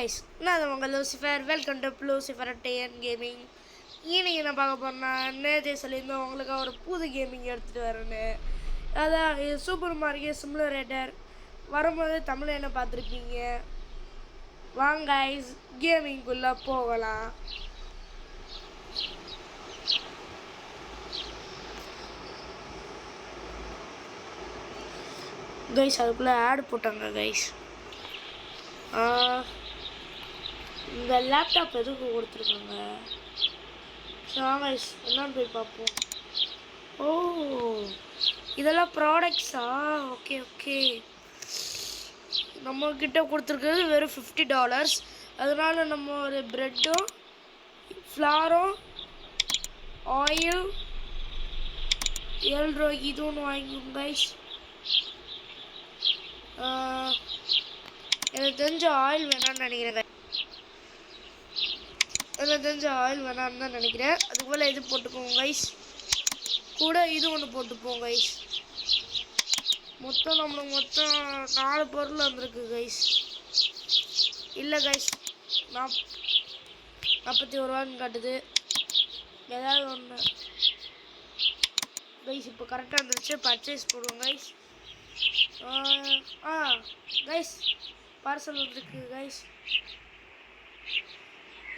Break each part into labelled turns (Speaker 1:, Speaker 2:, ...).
Speaker 1: guys, நான் உங்கள் Lucifer. Welcome to Lucifer Dan gaming. இன்னைக்கு என்ன பார்க்க போறேன்னா, நேற்றே சொல்லியிருந்தோம் உங்களுக்கு ஒரு புது கேமிங் எடுத்துகிட்டு வரேன்னு. அதான் சூப்பர் மார்க்கெட் சிமுலேட்டர் வரும்போது தமிழ் என்ன பார்த்துருப்பீங்க. வாங்க guys, கேமிங்குள்ளே போகலாம். கைஸ் அதுக்குள்ளே ஆட் போட்டாங்க கைஸ். இந்த லேப்டாப் எதுக்கு கொடுத்துருக்காங்க? கைஸ் என்னன்னு போய் பார்ப்போம். ஓ, இதெல்லாம் ப்ராடக்ட்ஸா? Okay okay. நம்மக்கிட்ட கொடுத்துருக்கிறது வெறும் $50. அதனால நம்ம ஒரு ப்ரெட்டும் ஃப்ளாரும் ஆயில் $7 இது ஒன்று வாங்கிக்கோங்க கைஸ். எனக்கு தெரிஞ்ச ஆயில் வேணான்னு நினைக்கிறேன். தான் நினைக்கிறேன். அதுக்கு போல் இது போட்டுக்கோங்க கைஸ். கூட இது ஒன்று போட்டுப்போம் கைஸ். நம்மளுக்கு 4 பொருள் வந்திருக்கு கைஸ். இல்லை கைஸ், 41 ரூபான்னு காட்டுது. ஏதாவது ஒன்று கைஸ் இப்போ கரெக்டாக வந்துருச்சு. பர்ச்சேஸ் போடுவோம் கைஸ். கைஸ் பார்சல் வந்துருக்கு கைஸ்.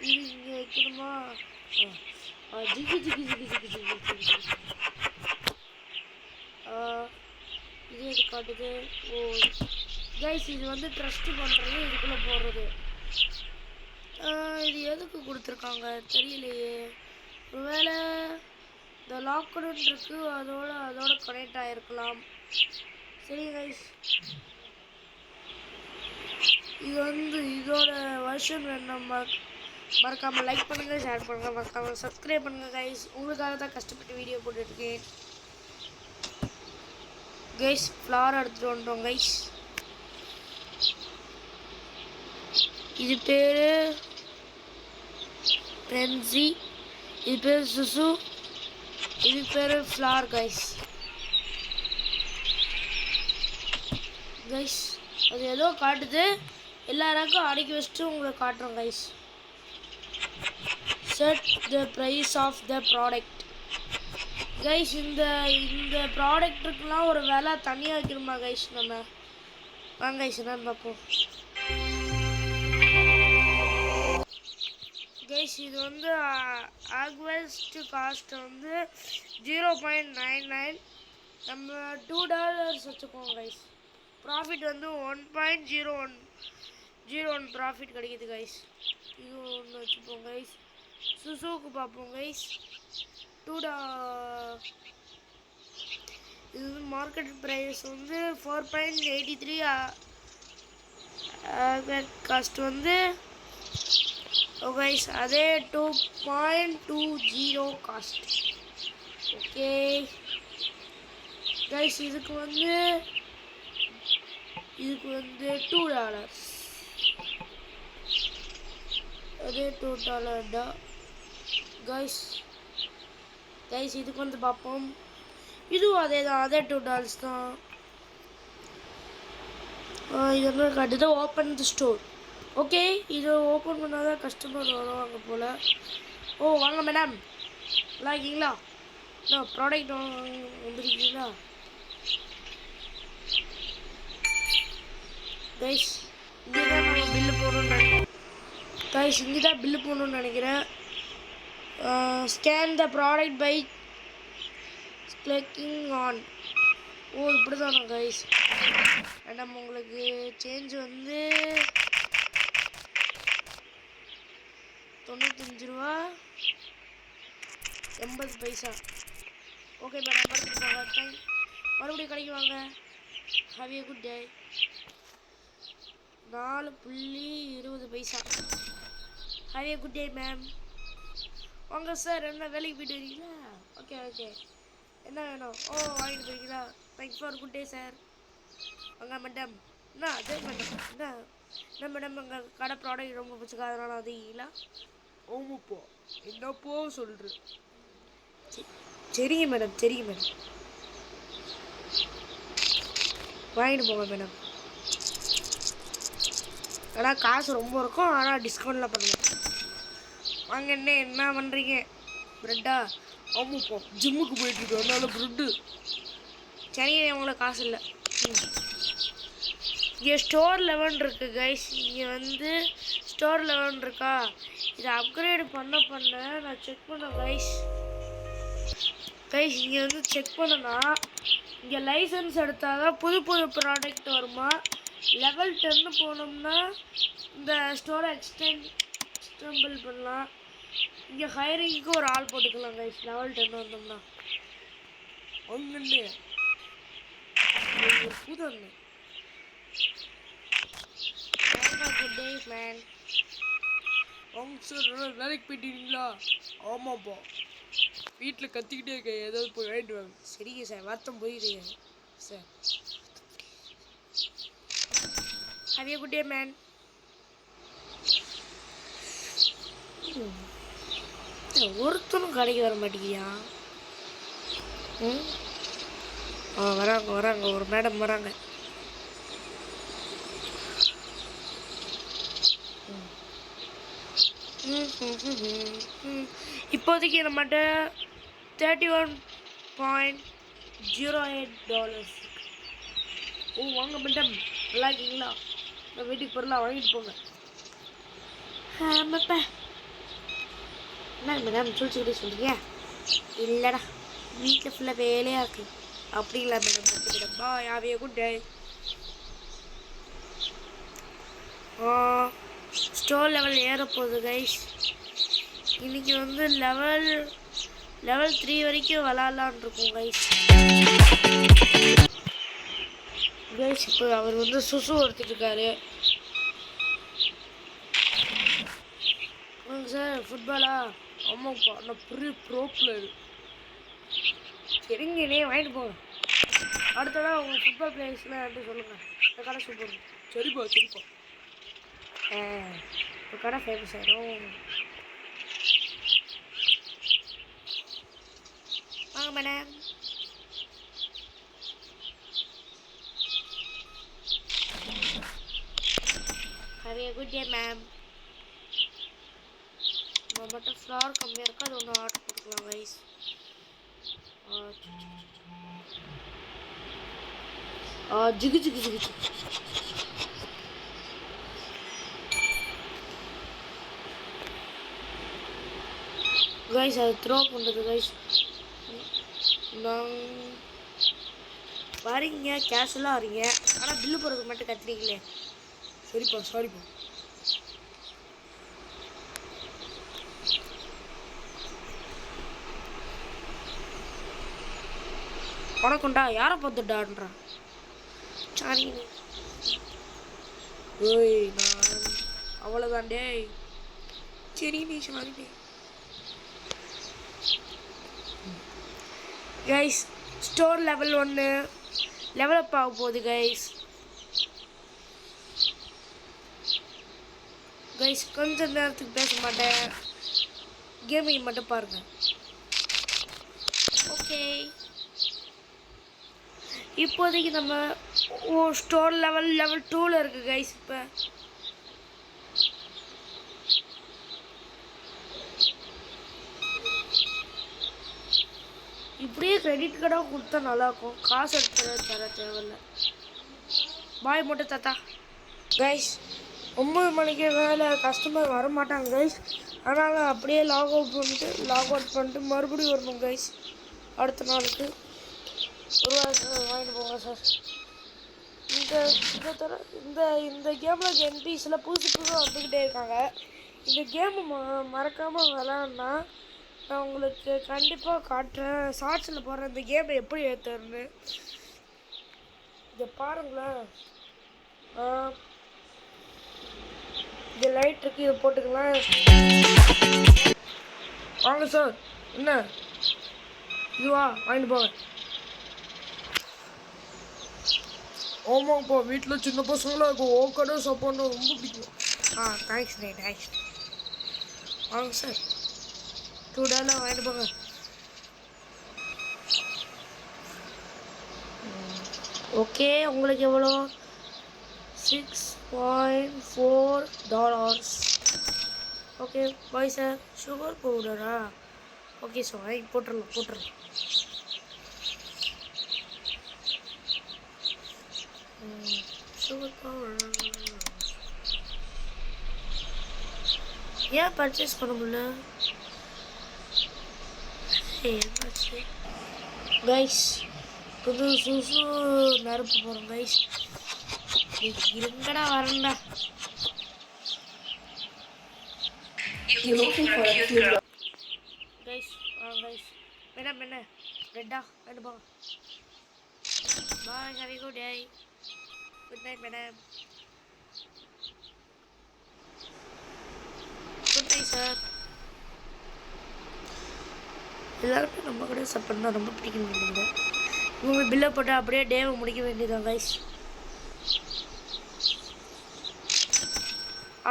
Speaker 1: இது இங்கே வைக்கணுமா? இது எது காட்டுது? ஓ கைஸ், இது வந்து ட்ரஸ்ட் பண்ணுறது, இதுக்குள்ளே போடுறது. இது எதுக்கு கொடுத்துருக்காங்க தெரியலையே. ஒருவேளை இந்த லாக்டவுன் இருக்குது, அதோட கனெக்ட் ஆகிருக்கலாம். சரி கைஸ், இது வந்து இதோட வருஷன் வேணும். மறக்காமல் லைக் பண்ணுங்கள், ஷேர் பண்ணுங்கள், மறக்காமல் சப்ஸ்கிரைப் பண்ணுங்கள் கைஸ். உங்களுக்காக தான் கஷ்டப்பட்டு வீடியோ போட்டுருக்கேன் கைஸ். ஃப்ளார் எடுத்துகிட்டு வந்துட்டோம் கைஸ். இது பேர் பென்சி, இது பேர் சுசு, இது பேர் ஃப்ளார் கைஸ். கைஸ் அது ஏதோ காட்டுது, எல்லாருக்கும் அடக்கி வச்சுட்டு உங்களுக்கு காட்டுறோம் guys. Set the price of the product guys. இந்த ப்ராடக்ட்டுக்கெலாம் ஒரு விலை தனியாக வைக்கணுமா கைஸ்? நம்ம வாங்க கைஸ் என்னன்னு பார்ப்போம். கைஸ் இது வந்து ஆக்வெஸ்ட் காஸ்ட் வந்து 0.99. நம்ம $2 வச்சுக்கோங்க கைஸ். ப்ராஃபிட் வந்து 1.01 ப்ராஃபிட் கிடைக்கிது கைஸ். இது ஒன்று வச்சுப்போம் கைஸ். சுசுக்கு பார்ப்போம் கைஸ். இது வந்து மார்க்கெட் ப்ரைஸ் வந்து 4.83. காஸ்ட் வந்து கைஸ் அதே 2.20 காஸ்ட். ஓகே கைஸ், இதுக்கு வந்து $2. அதே $2 தான் கைஸ். இதுக்கு வந்து பார்ப்போம். இதுவும் அதே தான், அதே $2 தான். இது வந்து காட்டுது ஓப்பன் தி ஸ்டோர். ஓகே, இது ஓப்பன் பண்ணால் தான் கஸ்டமர் வருவாங்க போல். ஓ வாங்க மேடம், நல்லா இருக்கீங்களா? ப்ராடக்ட் வந்துருக்கீங்களா கைஸ்? இங்கே தான் நம்ம பில்லு போடணும்னு கைஸ். இங்கே தான் பில்லு போடணும்னு நினைக்கிறேன். Scan the product by clicking on. ஓ இப்படி தானே கைஸ். மேடம் உங்களுக்கு சேஞ்ச் வந்து 95 ரூபா 80 பைசா. ஓகே மேடம், மறுபடியும் கடைக்கு வாங்க. Have a good day. 4.20 paisa. Have a good day ma'am. வாங்க சார், என்ன வேலைக்கு போயிட்டு வரீங்களா? ஓகே ஓகே, என்ன வேணும்? ஓ வாங்கிட்டு போயிருக்கீங்களா? Thanks for good day sir. வாங்க மேடம். அதே மேடம் என்ன மேடம், எங்கள் கடை ப்ராடக்ட் ரொம்ப பிடிச்சிக்கா, அதனால வந்தீங்களா? ஓமுப்போ என்னப்போ சொல்கிறேன். சரிங்க மேடம், வாங்கிட்டு போங்க மேடம். ஆனால் காசு ரொம்ப இருக்கும், ஆனால் டிஸ்கவுண்ட்லாம் பண்ணுவேன். வாங்க என்ன பண்ணுறீங்க? ப்ரெட்டா? ஆமாப்பா, ஜிம்முக்கு போயிட்டுருக்கு, அதனால ப்ரெட்டு. சரி, உங்களுக்கு காசு இல்லை. இங்கே ஸ்டோர் 11 இருக்குது கைஸ். இங்கே வந்து ஸ்டோர் 11 இருக்கா? இதை அப்கிரேடு பண்ண நான் செக் பண்ணேன் கைஸ். இங்கே வந்து செக் பண்ணனா இங்கே லைசன்ஸ் எடுத்தால் தான் புது ப்ராடக்ட் வருமா. லெவல் 10 போனோம்னா இந்த ஸ்டோரை எக்ஸ்டெம்பிள் பண்ணலாம். இங்கே ஹைரிங்க்கு ஒரு ஆள் போட்டுக்கலாம் கைஸ். லெவல் 10 வந்தோம்னா ஒன்று புது ஒன்று. Good day man. சார் வேலைக்கு போயிட்டீங்களா? ஆமாப்பா, வீட்டில் கத்திக்கிட்டே இருக்க, ஏதாவது போய் வாங்கிட்டு வாங்க. சரிங்க சார், வருத்தம் போயிருக்கீங்க sir. Have a good day man. ஒருத்தனும் கடைக்கு வர மாட்டேங்கியா? வராங்க ஒரு மேடம் வராங்க. இப்போதைக்கு நம்மகிட்ட $31.08. வாங்க மேடம், நல்லா இருக்கீங்களா? வீட்டுக்கு பொருளாக வாங்கிட்டு போங்க. ஆமாப்பா. என்ன மேடம் சொல்லிச்சுக்கிட்டே சொல்றீங்க? இல்லைடா, வீட்டில் ஃபுல்லாக வேலையாக இருக்கு. அப்படிங்களா madam? Madam bye, have a good day. Store level ஏற போகுது கைஸ். இன்னைக்கு வந்து லெவல் 3 வரைக்கும் விளாட்லான் இருக்கும் கைஸ். இப்போ அவர் வந்து சுசு ஒருத்திட்டு இருக்காரு. சார் ஃபுட்பாலா? ஆமாப்பா, நான் பெரிய ப்ரோ பிளேயர். சரிங்கண்ணே, வாங்கிட்டு போங்க. அடுத்தடா உங்கள் ஃபுட்பால் பிளேயர்ஸ்லாம் எப்படி சொல்லுங்கள். இந்த கடை சூப்பர். சரிப்பா. இப்போ கடை ஃபேமஸ் ஆகிடும். வாங்க madam. Have a good day ma'am. மட்டும் ஃப்ளார் கம்மியாக இருக்குது, அது ஒன்று ஆர்டர் கொடுக்கலாம் கைஸ். ஜிகு கைஸ், அது த்ரோ பண்ணுறது கைஸ். வரீங்க கேஷுவலாக வரீங்க, ஆனால் பில்லு போடுறதுக்கு மட்டும் கத்துறீங்களே. சரிப்பா, சாரிப்பா. உனக்குண்டா, யாரை பார்த்துட்டான்றான். சாரி, ஓய் நான் அவ்வளோதான் டேய். சரி நீ சாரி டே. கைஸ், ஸ்டோர் லெவல் 1 டெவலப் ஆக போகுது கைஸ். கொஞ்ச நேரத்துக்கு பேச மாட்டேன், கேமிங் மட்டும் பாருங்க. ஓகே, இப்போதைக்கு நம்ம ஸ்டோர் லெவல் 2ல் இருக்கு கைஸ். இப்போ இப்படியே கிரெடிட் கார்டாக கொடுத்தா நல்லாயிருக்கும். காசு எடுத்து தர தேவையில்ல. பாய் மட்டும் தாத்தா. கைஸ், 9 மணிக்கு வேலை கஸ்டமர் வர மாட்டாங்க கைஸ். அதனால் அப்படியே லாக் அவுட் பண்ணிட்டு மறுபடியும் வரணும் கைஸ். அடுத்த நாளுக்கு வாங்கிட்டு போங்க சார். இந்த கேமில் என்பிஸில் புதுசாக வந்துக்கிட்டே இருக்காங்க. இந்த கேமு மறக்காமல் விளாட்னா நான் உங்களுக்கு கண்டிப்பாக காட்டுறேன். ஷார்ட்ஸில் போடுறேன் இந்த கேமை எப்படி ஏற்றுறேன்னு. இதை பாருங்களேன். இது லைட் இருக்குது, இதை போட்டுக்கலாம். வாங்க சார். என்ன இதுவா? வாங்கிட்டு போங்க. ஆமாப்பா, வீட்டில் சின்ன பசங்களாம் இருக்கும். ஓக்கடை சாப்பாடு ரொம்ப பிடிக்கும். தேங்க்ஸ். வாங்க சார், $2 வாங்கிட்டு போங்க. ஓகே, உங்களுக்கு எவ்வளோ? 6 $0.4. Okay bye sir. சுகர் பவுடரா? ஓகே சார், வாங்கி போட்டுடலாம். சுகர் பவுடர் ஏன் பர்ச்சேஸ் பண்ண முடியல? என்னாச்சு கைஸ்? புது சூசு நறுப்பு போகிறோம் கைஸ். இருங்கடா வரண்டா. கைஸ் கைஸ் மேடம் என்ன ரெட்டா ரெண்டு போங்க. Bye, have a good day. Good night madam. Good night sir. எல்லாருமே நம்ம கூட சப்பன் தான் ரொம்ப பிடிக்கும். இவங்க பில்லை போட்டு அப்படியே டேவை முடிக்க வேண்டியதான் கைஸ்.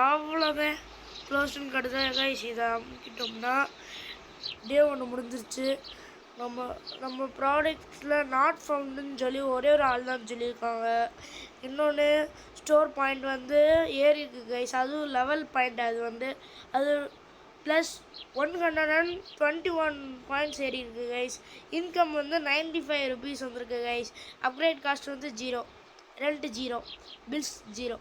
Speaker 1: அவ்வளோதான், க்ளோஸ்ன்னு கட்டுதான் கைஸ். இதை அமுக்கிட்டோம்னா டே ஒன்று முடிஞ்சிருச்சு. நம்ம ப்ராடக்ட்ஸில் நாட் ஃபவுண்டுன்னு சொல்லி ஒரே ஒரு ஆள் தான் சொல்லியிருக்காங்க. இன்னொன்று ஸ்டோர் பாயிண்ட் வந்து ஏறி இருக்கு கைஸ். அதுவும் லெவல் பாயிண்ட். அது ப்ளஸ் 121 பாயிண்ட்ஸ் ஏறி இருக்கு கைஸ். இன்கம் வந்து 95 ருபீஸ் வந்திருக்கு கைஸ். அப்கிரேட் காஸ்ட் வந்து 0, rent 0, bills 0.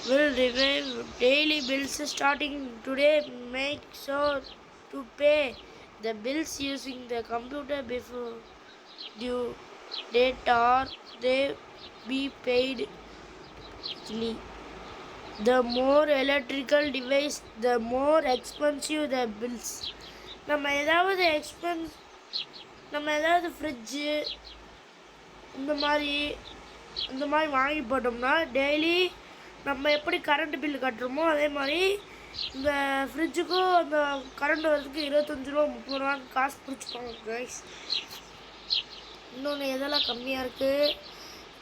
Speaker 1: Will revive daily bills starting today. Make sure to pay the bills using the computer before due date or they be paid quickly. The more electrical device, the more expensive the bills. நம்ம ஏதாவது fridge இந்த மாதிரி வாங்கி போட்டோம்னா daily நம்ம எப்படி current bill கட்டுறோமோ அதே மாதிரி இந்த ஃப்ரிட்ஜுக்கும் அந்த கரண்ட் வரதுக்கு 25 ரூபா 30 ரூபான்னு காசு பிடிச்சிப்பாங்க கைஸ். இன்னொன்று எதெல்லாம் கம்மியாக இருக்குது?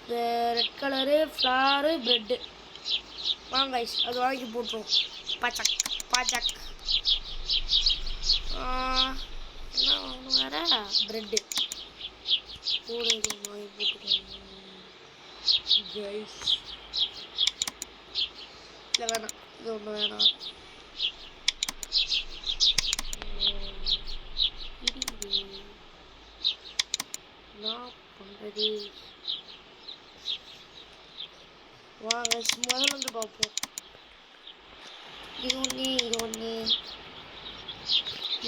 Speaker 1: இந்த ரெட் கலரு ஃப்ளாரு ப்ரெட்டு வாங்க கைஸ், அது வாங்கி போட்டுருவோம். பாச்சக் என்ன வாங்கணும் வேறு? ப்ரெட்டு கூட இது வாங்கி போட்டுருவோம் கைஸ். இல்லை வேணாம், இது ஒன்று வேணாம். நான் பண்ணுறது வாங்க முதல்ல வந்து பார்ப்போம். இது ஒன்று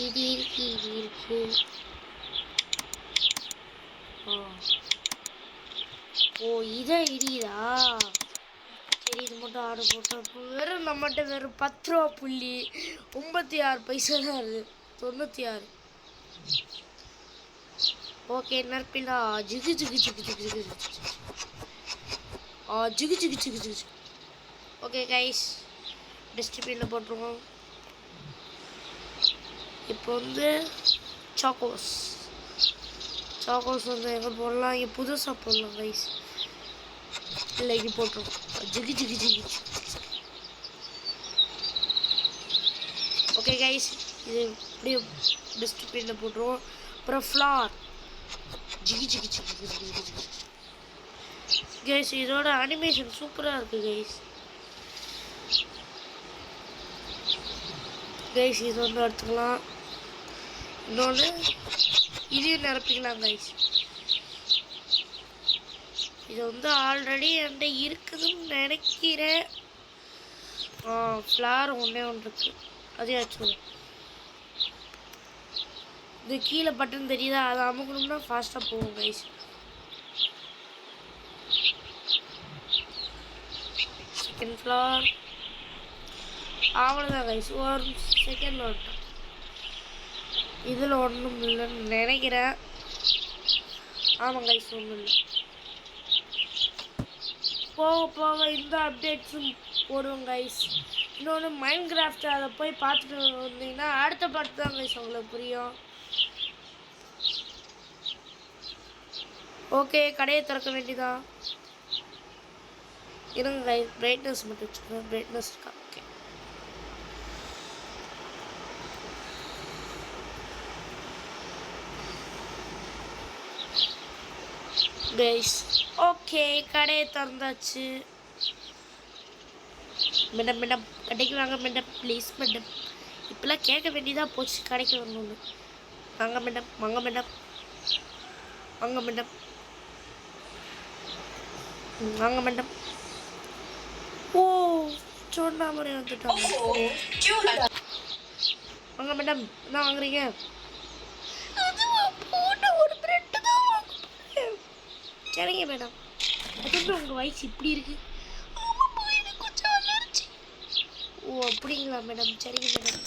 Speaker 1: இது இருக்கு. ஓ இதை இடியுதா? சரி, இது மட்டும் ஆர்டர் போட்டோம். இப்போ நம்மகிட்ட வெறும் 10 ரூபா புள்ளி 96 பைசா தான் இருக்குது. 96. ஓகே நற்பிலா ஜிகு ஜிகு ஜிகு ஜிகு ஜிகு ஜிகு ஜிகு ஜிகு ஜிகு. ஓகே கைஸ், டிஸ்ட்ரிபியூட்டில் போட்டுருவோம். இப்போ வந்து சாக்கோஸ் வந்து எங்கே போடலாம்? இங்கே புதுசாக போடலாம் கைஸ். இல்லை இங்கே போட்டுருவோம். ஜிகு ஜிகு ஜிகு. ஓகே கைஸ், இது இப்படியே டிஸ்ட்ரிபியூட்டில் போட்டுருவோம். அப்புறம் ஃப்ளார் ஜிகி ஜிகி ஜிகி ஜிகி ஜிகி. கைஸ் இதோட அனிமேஷன் சூப்பராக இருக்குது கைஸ். இது வந்து எடுத்துக்கலாம். இன்னொன்று இதையும் நிரப்பிக்கலாம் கைஸ். இது வந்து ஆல்ரெடி என்கிட்ட இருக்குதுன்னு நினைக்கிறேன். ஃப்ளார் ஒன்று இருக்குது, அதே வச்சுருவோம். இது கீழே பட்டன் தெரியுதா? அதை அமுக்கணும்னா ஃபாஸ்ட்டாக போகும் கைஸ். செகண்ட் ஃப்ளார் அவ்வளோதான் கைஸ். ஒரு செகண்ட் வந்துட்டோம். இதில் ஒன்றும் இல்லைன்னு நினைக்கிறேன். ஆமாம் கைஸ், ஒன்றும் இல்லை. போக இந்த அப்டேட்ஸும் போடுவோம் கைஸ். இன்னொன்று மைண்ட் கிராஃப்ட், அதை போய் பார்த்துட்டு வந்தீங்கன்னா அடுத்த பாட்டு தான் கைஸ் உங்களுக்கு புரியும். ஓகே, கடையை திறக்க வேண்டியதா? இருங்க கைஸ், பிரைட்னஸ் மட்டும் வச்சுக்கோங்க. பிரைட்னஸ் இருக்கா? ஓகே கைஸ், ஓகே, கடையை திறந்தாச்சு. மேடம் மேடம் கடைக்கு வாங்க மேடம், ப்ளீஸ் மேடம். இப்போல்லாம் கேட்க வேண்டியதாக போச்சு கடைக்கு வரணும்னு. வாங்க மேடம், வாங்க மேடம், வாங்க மேடம், வாங்க மேடம். ஓ, சொன்ன மாதிரி வந்துட்டோம். வாங்க மேடம், என்ன வாங்குறீங்க? ஒரு பிரெட்டு தான் வாங்குறேன். சரிங்க மேடம். அதுக்கு உங்கள் வயசு இப்படி இருக்கு? ஓ அப்படிங்களா மேடம், சரிங்க மேடம்.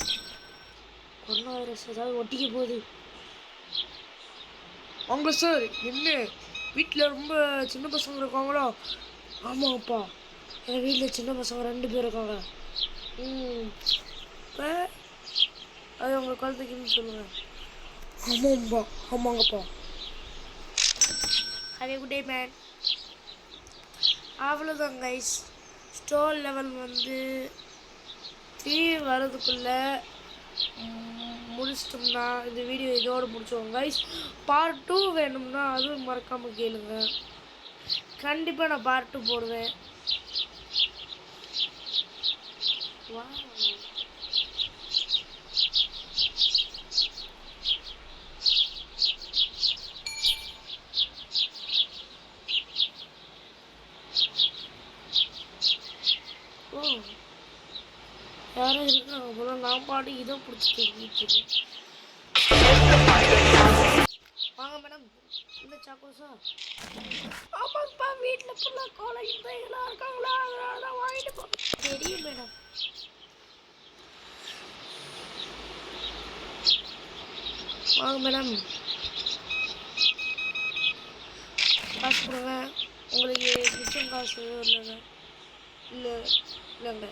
Speaker 1: கொரோனா வைரஸ் ஏதாவது ஒட்டிக்க போகுது. வாங்க சார். என்ன வீட்டில் ரொம்ப சின்ன பசங்க இருக்காங்களா? ஆமாப்பா, என் வீட்டில் சின்ன பசங்க 2 பேர் இருக்காங்க. இப்போ அது உங்கள் குழந்தைக்குன்னு சொல்லுங்கள். ஆமாம்பா, ஆமாங்கப்பா. Have a good day man. அவ்வளோதான் கைஸ். ஸ்டோர் லெவல் வந்து 3 வரதுக்குள்ளே முடிச்சிட்டோம்னா இந்த வீடியோ இதோடு முடிச்சோம் கைஸ். பார்ட் 2 வேணும்னா அதுவும் மறக்காமல் கேளுங்க. கண்டிப்பாக நான் பார்ட் 2 போடுவேன். வா, ஓ யாரும் இருக்காங்க போல. நான் பாட்டு இதை பிடிச்சிட்டு வாங்க மேடம். இந்த சாக்கோஸா? ஆமாப்பா, வீட்டில் ஃபுல்லாக கோலை இதையெல்லாம் இருக்காங்களா, அதனால தான் வாங்கிட்டு போ. தெரியும் மேடம். வாங்க மேடம், காசு கொடுங்க. உங்களுக்கு மிச்சம் காசு இல்லைங்க? இல்லைங்க.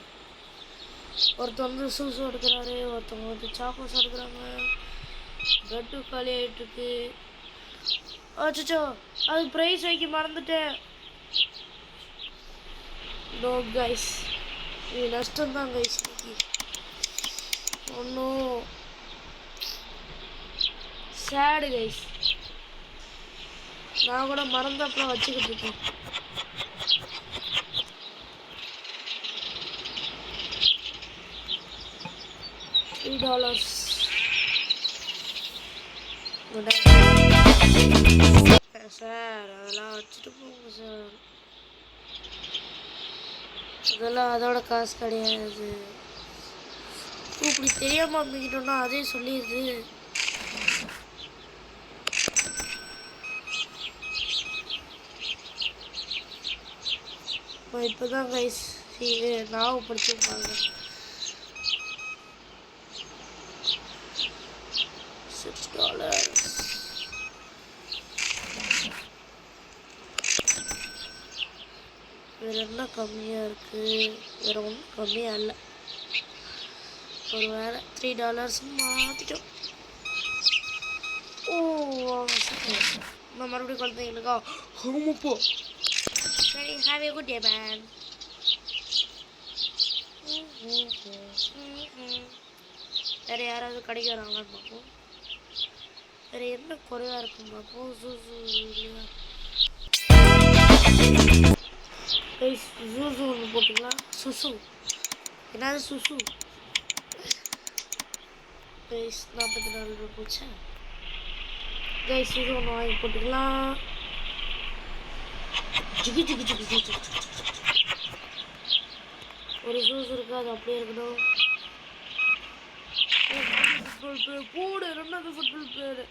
Speaker 1: ஒருத்தர் வந்து சூசு எடுக்கிறாரு, ஒருத்தவங்க வந்து சாக்கோஸ் எடுக்கிறாங்க. பெட்டு காலி ஆகிட்டுருக்கு. அச்சோ, அது ப்ரைஸ் வைக்க மறந்துட்டேன். நோ கைஸ், இது நஷ்டம்தான் கைஸ் இன்னைக்கு. ஒன்றும் சேடு கைஸ். நான் கூட மறந்து அப்புறம் வச்சுக்கிட்டு இருக்கேன். $3 சார். அதெல்லாம் வச்சுட்டு போங்க சார். அதெல்லாம் அதோட காசு கிடையாது. இப்படி தெரியாம அமைக்கிட்டோம்னா அதே சொல்லிடுது. இப்போதான் கைஸ் ஞாபகப்படுத்திருப்பாங்க. $6. வேறு என்ன கம்மியாக இருக்குது? வேறு ஒன்றும் கம்மியாக இல்லை. ஒரு வேலை $3 மாற்றிட்டோம். ஓ நான் மறுபடியும் குழந்தைங்களுக்கா? ஆமாப்போ. சரி, have a good day man. வேறு யாராவது கடைக்கு வராங்களான்னு பார்ப்போம். வேறு என்ன குறைவாக இருக்குன்னு பார்ப்போம். ஜூஸு இல்லையா? கைஸ், ஜூஸு ஒன்று போட்டுக்கலாம். சுசு என்னது சுசு கைஸ்? $44 போச்சா கைஸ்? இது ஒன்று வாங்கி போட்டுக்கலாம். ஜிகி ஜிகி ஜிகி ஜிகி. ஒரு ஜூஸ் இருக்குது, அது அப்படியே இருக்கணும். ஃபுட்பால் பேர் போடு. 2வது ஃபுட்பால் பேர்.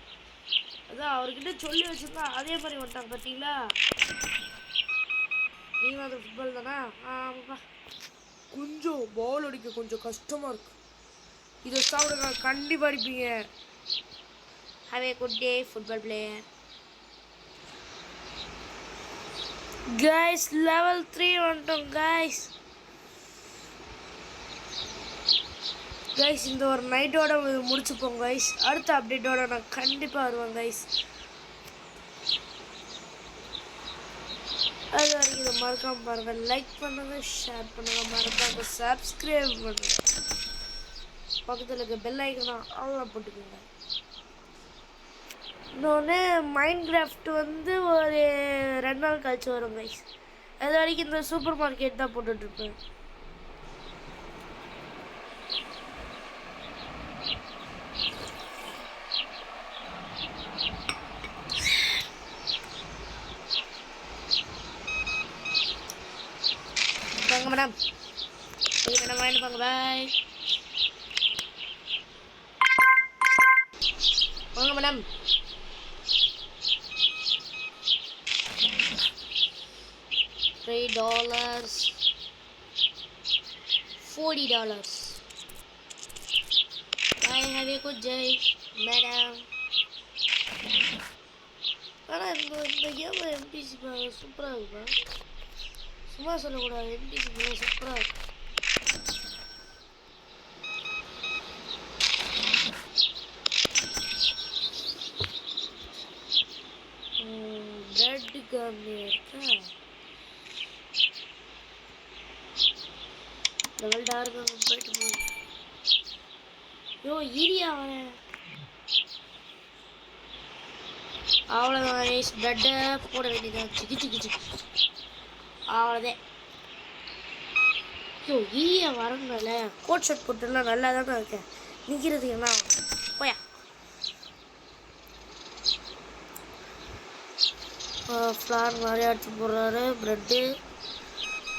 Speaker 1: அதான் அவர்கிட்ட சொல்லி வச்சுருந்தா அதே மாதிரி வந்துட்டாங்க பார்த்தீங்களா? நீங்கள் அது ஃபுட்பால் தானே? ஆமாப்பா. கொஞ்சம் பால் அடிக்க கொஞ்சம் கஷ்டமாக இருக்குது. இதை சாப்பிடுங்க, கண்டிப்பாக அடிப்பீங்க. Have a good day football player. Guys, level 3 வந்துட்டோம் கைஸ். கைஸ், இந்த ஒரு நைட்டோட முடிச்சுப்போம் கைஸ். அடுத்த அப்டேட்டோட நான் கண்டிப்பாக வருவேன் கைஸ். அது வரைக்கும் இதை மறக்காமல் பாருங்கள். லைக் பண்ணுங்கள், ஷேர் பண்ணுங்கள், மறக்காம சப்ஸ்கிரைப் பண்ணுங்கள். பக்கத்தில் இருக்க பெல் ஐக்கனை ஆன்ல போட்டுக்கோங்க. இன்னொன்று மைண்ட் கிராஃப்ட் வந்து ஒரு 2 நாள் கழிச்சு வரும் கைஸ். அது வரைக்கும் இந்த சூப்பர் மார்க்கெட் தான் போட்டுட்ருப்பேன். வாங்க மேடம், மேடம் வாங்கிட்டு போங்க. பாய். வாங்க madam. $3, $40. Bye, have a good day, madam. ஆனால் இந்த கேம் எம்பிசி சூப்பராக இருக்குப்பா. சும்மா சொல்லக்கூடாது, எம்பிசி சூப்பராக இருக்கும். பிரெட் கம்மி இருக்கா? லெவல் டார்க்கு போயிட்டு போகுது. யோ ஈரியா வரேன். அவ்வளோதான், பிரெட்டை போட வேண்டியதான். சிக்கி சிக்கி சிக்கி, அவ்வளோதான். யோ ஈரியா வரணும்ல. கோட் ஷர்ட் போட்டுலாம் நல்லா தானே இருக்கேன். நிற்கிறதுக்கு என்ன போயா. ஃப்ளார் நிறையா எடுத்து போடுறாரு. ப்ரெட்டு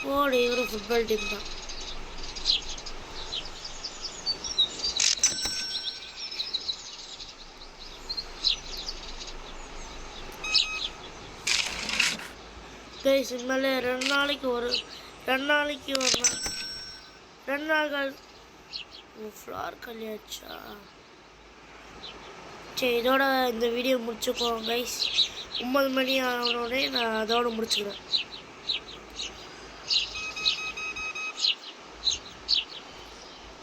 Speaker 1: போடு. இவரும் ஃபுட்பால் டீம் தான். கைஸ் இனிமேல் 2 நாளைக்கு ஒரு 2 நாள் ஃப்ளார் கல்யாச்சா. சரி, இதோட இந்த வீடியோ முடிச்சுக்குவோம் கைஸ். 9 மணி ஆனோடனே நான் அதோட முடிச்சுக்கிறேன்.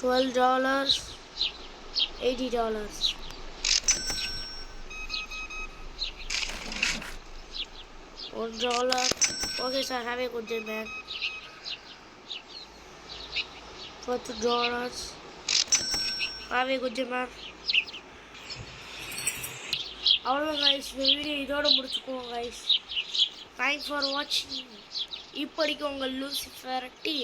Speaker 1: $12, $80. $1. Okay sir, have a good day man. $40. Have a good day man. அவ்வளோதான் கைஸ், இந்த வீடியோ இதோட முடிச்சுக்குவோம் கைஸ். தேங்க்ஸ் ஃபார் வாட்சிங். இப்போதைக்கு உங்கள் லூசிஃபர் டீ.